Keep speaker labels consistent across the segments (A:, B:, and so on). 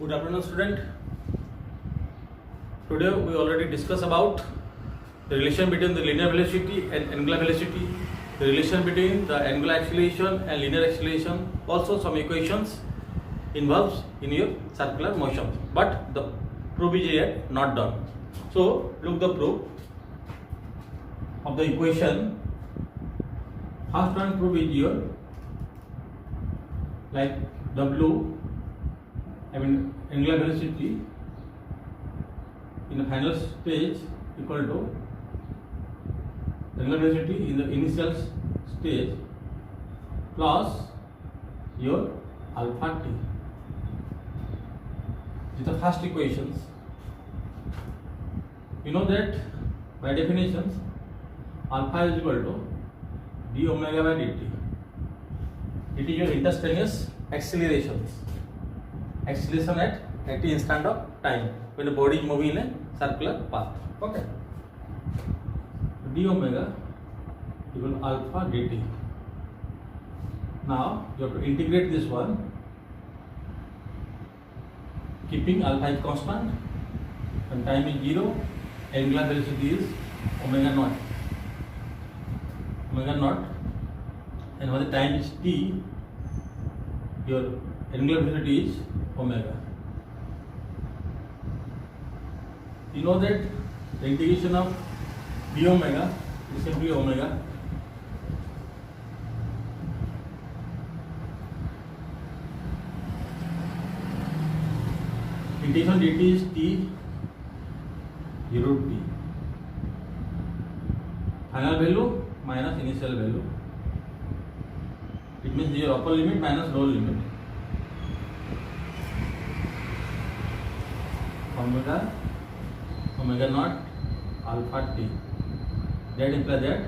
A: Good afternoon, student. Today we already discussed about the relation between the linear velocity and angular velocity, the relation between the angular acceleration and linear acceleration, also some equations involves in your circular motion. But the proof is yet not done. So look the proof of the equation. First one proof is your like W, angular velocity in the final stage equal to angular velocity in the initial stage plus your alpha t. These are the first equations. You know that by definitions alpha is equal to d omega by dt. It is your instantaneous accelerations. Acceleration at t instant of time when the body is moving in a circular path. Okay. D omega equal to alpha dt. Now you have to integrate this one, keeping alpha is constant and time is 0. Angular velocity is omega naught. Omega naught, and when the time is t, your angular velocity is omega. You know that the integration of d omega is simply omega. Integration dt is t 0 to t. Final value minus initial value. It means your upper limit minus lower limit. Omega naught alpha t. That implies that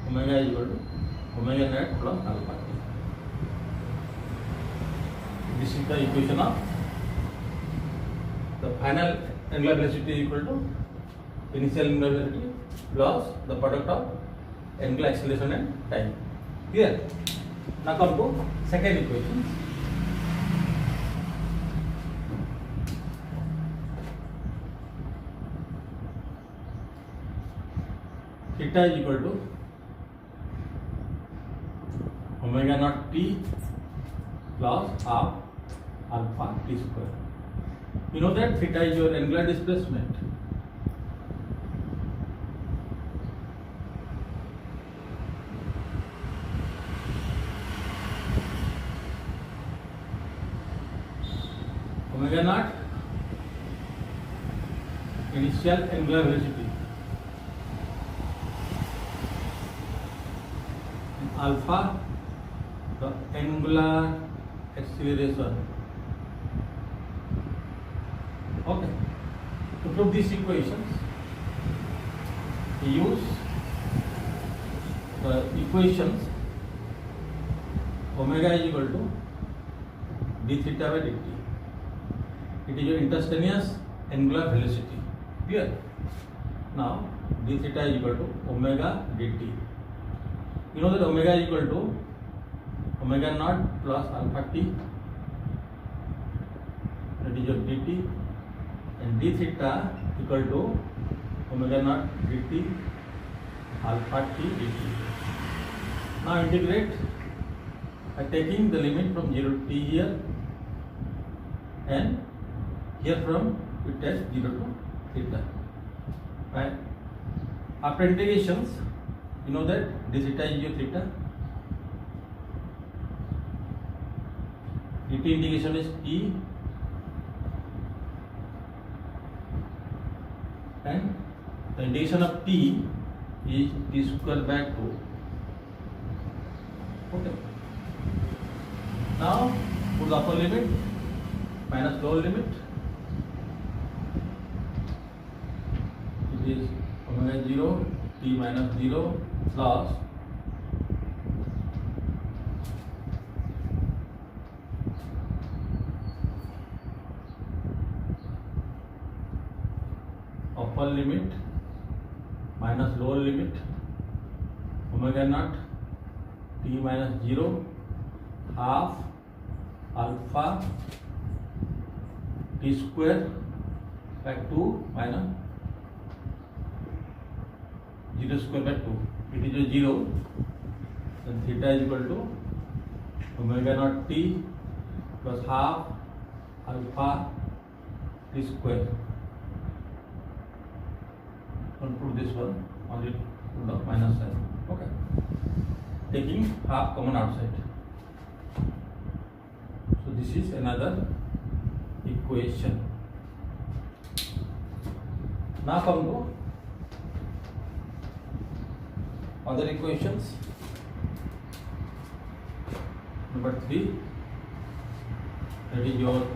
A: omega is equal to omega naught plus alpha t. This is the equation of the final angular velocity equal to initial angular velocity plus the product of angular acceleration and time. Clear? Now come to second equation. Theta is equal to omega naught t plus half alpha t square. You know that theta is your angular displacement. Omega naught initial angular velocity. Alpha the angular acceleration. Okay. To prove these equations, we use the equations omega is equal to d theta by dt. It is your instantaneous angular velocity. Clear? Now d theta is equal to omega dt. You know that omega is equal to omega naught plus alpha t. That is your dt, and d theta equal to omega naught dt alpha t dt. Now integrate by taking the limit from 0 to t here, and here from we take 0 to theta. Right? After integrations, you know that d theta is your theta. dt integration is t, and the integration of t is t square by 2. Okay. Now put the upper limit minus lower limit. It is omega 0 t minus 0 plus upper limit minus lower limit omega naught t minus 0 half alpha t square by 2 minus 0 square by 2. It is a 0. Then theta is equal to omega naught t plus half alpha t square. Don't put this one, only put the minus sign. Okay. Taking half common outside. So this is another equation. Now come to other equations. Number 3, that is your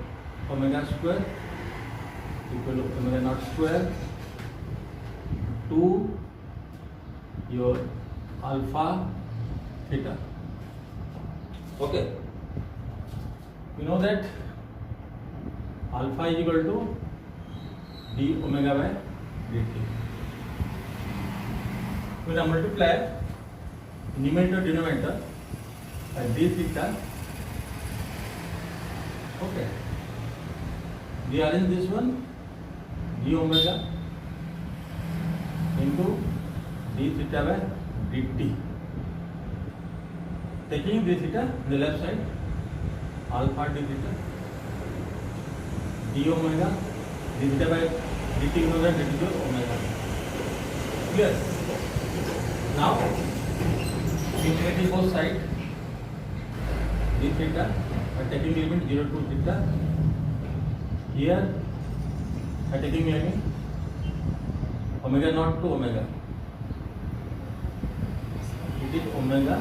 A: omega square equal to omega naught square 2 your alpha theta. Okay, we know that alpha is equal to d omega by dt. We now multiply numerator denominator by d theta. Okay, rearrange this one, d omega into d theta by dt. Taking d theta on the left side, alpha d theta, d omega, d theta by dt omega, dt to omega. Clear? Now, integrating both sides, d theta by taking limit 0 to theta. Here, by taking limit omega naught to omega. It is omega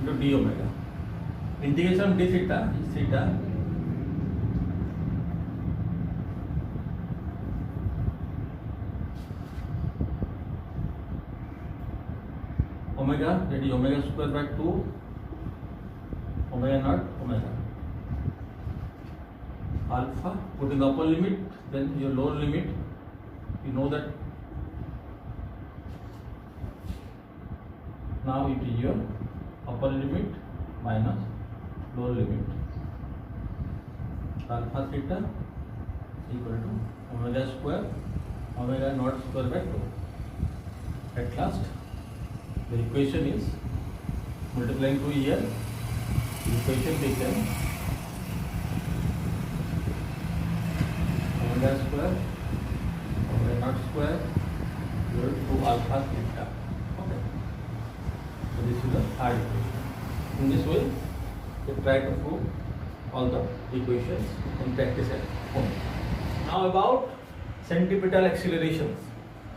A: into d omega. Integration of d theta is theta omega, that is omega square by 2 omega naught omega. Alpha, put in the upper limit, then your lower limit. You know that now it is your upper limit minus lower limit. Alpha theta equal to omega square omega naught square by 2. At last, the equation is multiplying 2 here. The equation became omega square omega naught square equal to alpha theta. Okay. So this is the third equation. In this way, you try to prove all the equations and practice at home. Now about centripetal accelerations.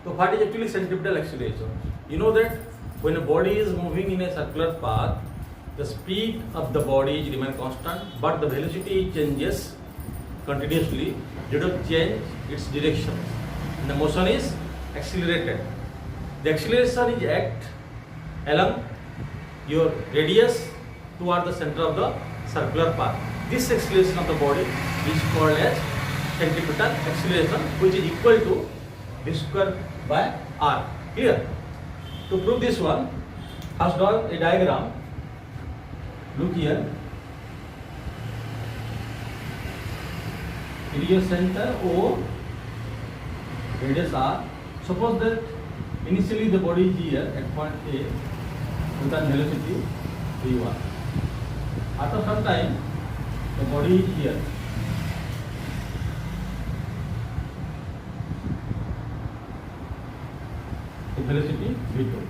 A: So what is actually centripetal acceleration? You know that when a body is moving in a circular path, the speed of the body is remain constant, but the velocity changes continuously due to change its direction. And the motion is accelerated. The acceleration is act along your radius toward the center of the circular path. This acceleration of the body is called as centripetal acceleration, which is equal to v square by r. Clear? To prove this one, first draw a diagram. Look here. It is your center O, radius r. Suppose that initially the body is here at point A with a velocity v1. After some time, the body is here. The velocity v2.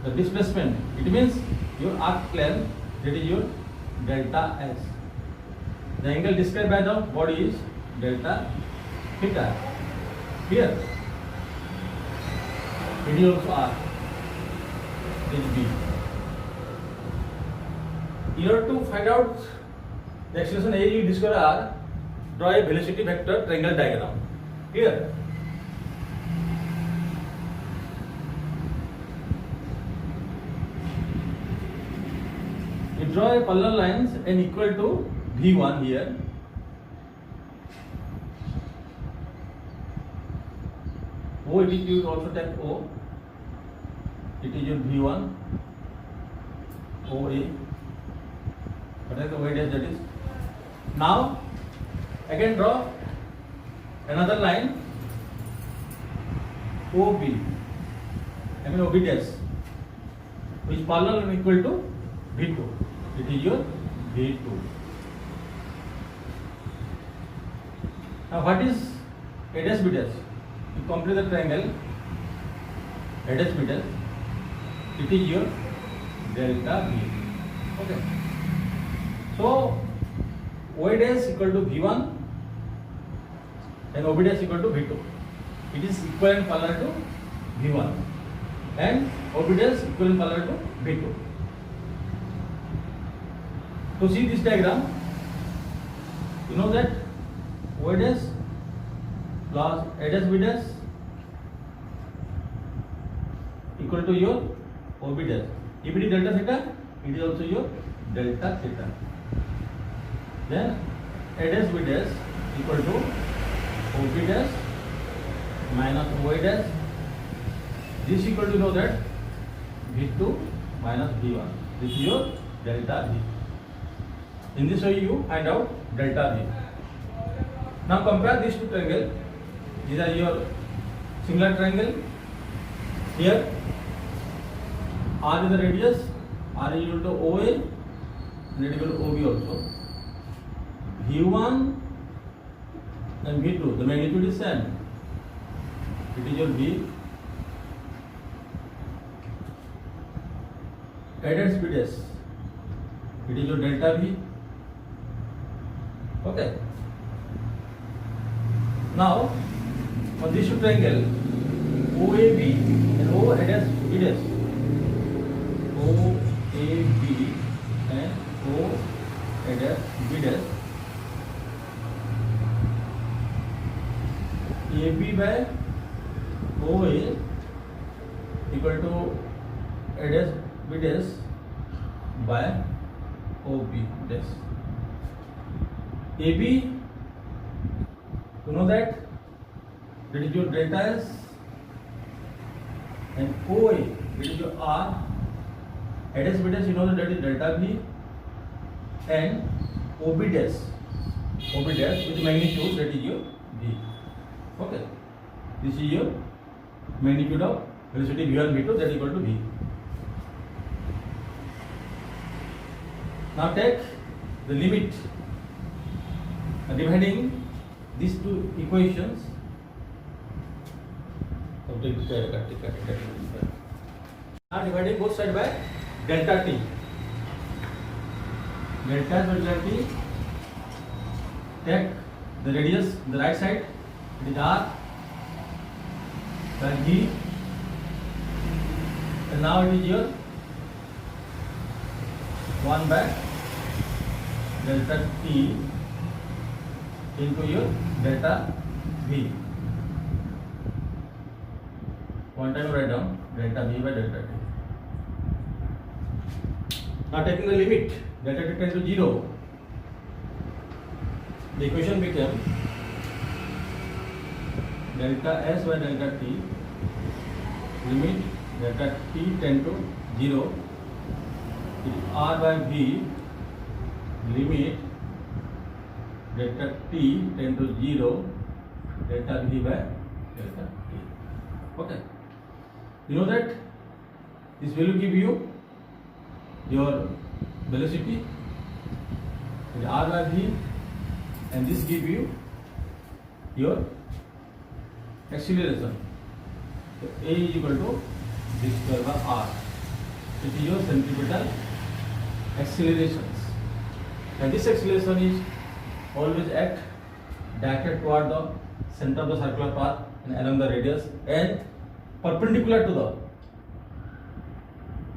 A: The displacement, it means your arc length, that is your delta s. The angle described by the body is delta theta. Here, it is also r, it is b. In order to find out the acceleration A, you discover r, draw a velocity vector triangle diagram. Here, you draw a parallel lines n equal to v1 here. O, it is, you also take O. It is your v1, OA, what is the y dash, that is. Now again draw another line OB, I mean OB dash, which is parallel and equal to V2. It is your V2. Now what is A dash B dash? You complete the triangle A dash B dash. It is your delta V. Okay. So Y dash equal to V1 and OB dash equal to V2. It is equivalent parallel to V1 and OB dash equivalent parallel to V2. To see this diagram, you know that Y dash plus A dash B dash equal to your OB dash. If it is delta theta, it is also your delta theta. Then A dash B dash equal to OB dash minus Y dash. This equal to, you know that, V2 minus V1. This is your delta V. In this way you find out delta V. Now compare these two triangles. These are your similar triangle. Here R is the radius, R is equal to OA and it is equal to OB also. V1 and V2, the magnitude is same. It is your V. A dash B dash, it is your delta V. Okay. Now on this triangle OAB and O A dash B dash, OAB and O A dash B dash, AB by OA equal to A dash B dash by OB dash. AB, you know that is your delta S, and OA, it is your R. A dash B dash, you know that is delta V, and OB dash with magnitude, that is your V. Okay, this is your magnitude of velocity V1 V2, that is equal to V. Now take the limit dividing these two equations. Now dividing both sides by delta t. Delta t. Take the radius, the right side, it is R by G, and now it is your 1 by delta t into your delta V. One time write down delta V by delta t. Now taking the limit delta t tends to 0, the equation became delta S by delta t, limit delta t tend to 0, R by V, limit delta t tend to 0, delta V by delta t. Okay. You know that this will give you your velocity, R by V, and this give you your acceleration. So A is equal to v square by R. It is your centripetal accelerations, and this acceleration is always act directed toward the center of the circular path and along the radius and perpendicular to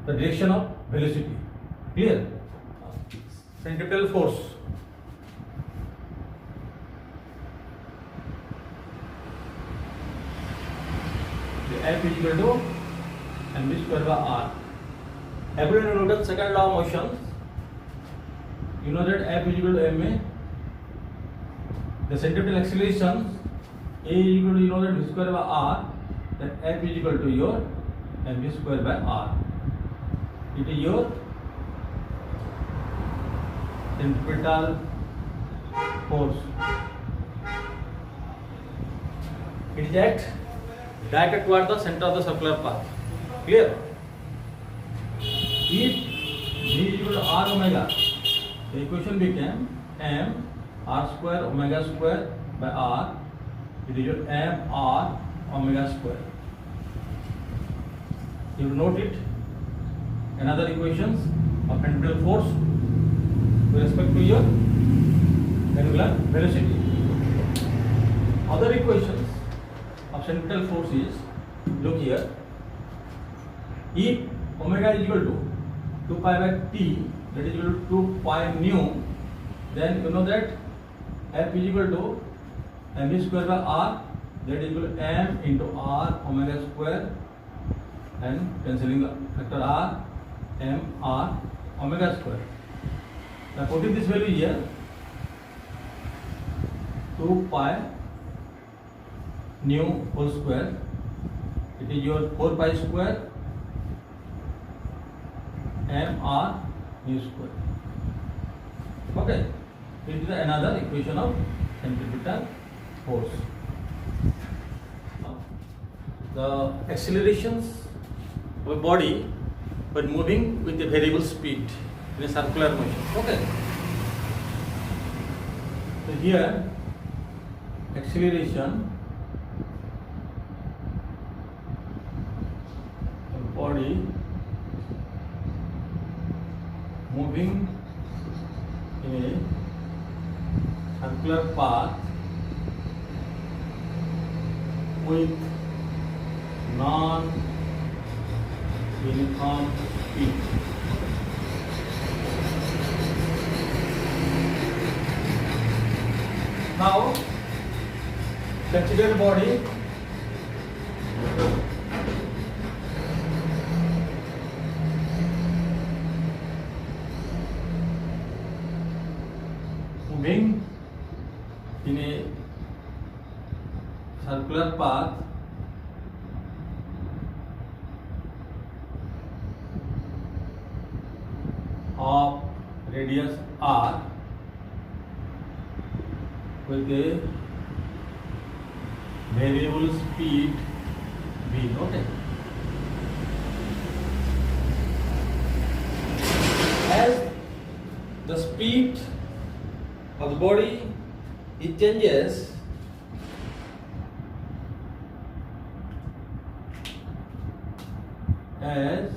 A: the direction of velocity. Clear? Centripetal force. The F is equal to mv square by R. According to Newton's second law of motion, you know that F is equal to ma. The centripetal acceleration A is equal to, you know that, v square by R. Then F is equal to your mv square by R. It is your centripetal force. It is act directed toward the center of the circular path. Clear? If V is equal to R omega, the equation became m r square omega square by r. It is equal to m r omega square. You note it. Another equations of centripetal force with respect to your angular velocity. Other equations of centripetal force is, look here, if omega is equal to 2 pi by t, that is equal to 2 pi nu, then you know that F is equal to mv square by r, that is equal to m into r omega square, and cancelling the factor r, m r omega square. Now putting this value here, 2 pi nu whole square, it is your 4 pi square m r nu square. Okay, it is another equation of centripetal force. The accelerations of a body when moving with a variable speed in a circular motion. Okay. So here acceleration of body moving in a circular path with non-uniform speed. Now consider body moving in a circular path of radius r with a variable speed v. Okay. As the speed of the body it changes, as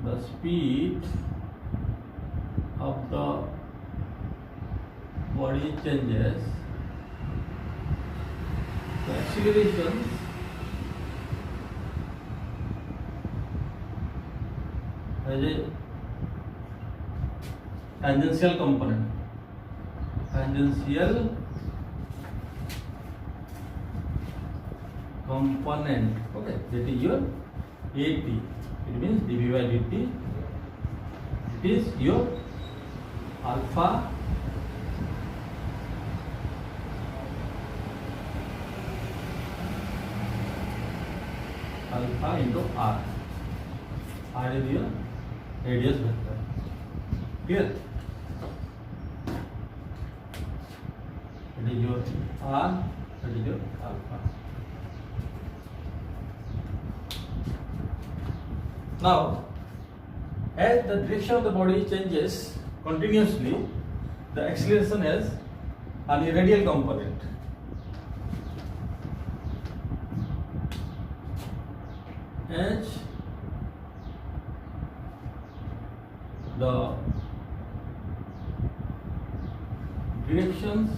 A: the speed of the body changes, the acceleration has a tangential component. Tangential component. Okay, that is your AT. It means dv by dt. It is your alpha into r. R is your radius vector. Clear? That is your r, that is your alpha. Now, as the direction of the body changes continuously, the acceleration has a radial component. As the directions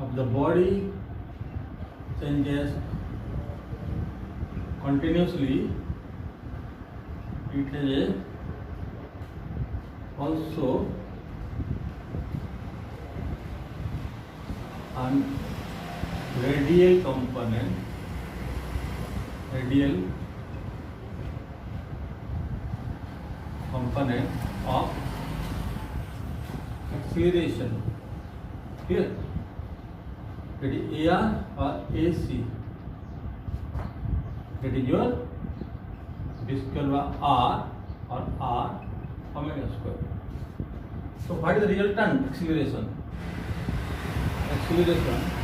A: of the body changes continuously, it has also an radial component, of acceleration. Here that is AR or AC. That is your V square by R or R omega square. So what is the resultant acceleration? Acceleration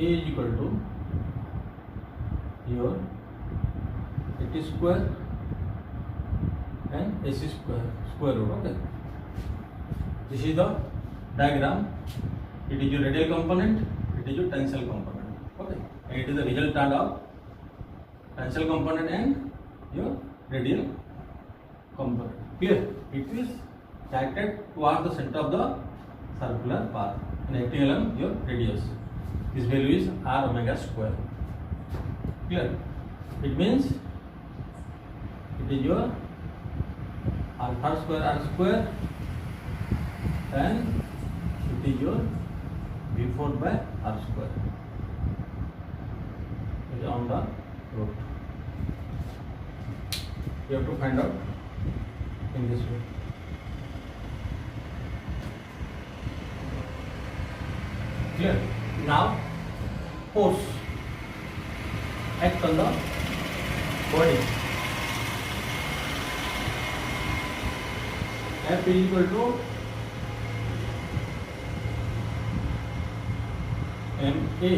A: A is equal to your AT square and AC square root. Okay. This is the diagram. It is your radial component. It is your tensile component. Okay. And it is the resultant of tensile component and your radial component. Clear? It is directed towards the center of the circular path and acting along your radius. This value is R omega square. Clear? It means it is your alpha square R square and it is your V4 by R square. It is on the root. You have to find out in this way. Clear? Now force act on the body. F is equal to MA.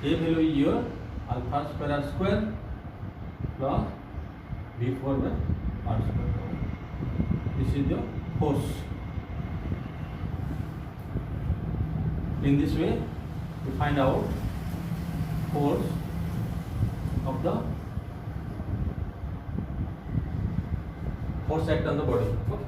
A: A value is your alpha square R square plus V4 by R square. This is the force. In this way, we find out force of the force act on the body. Okay.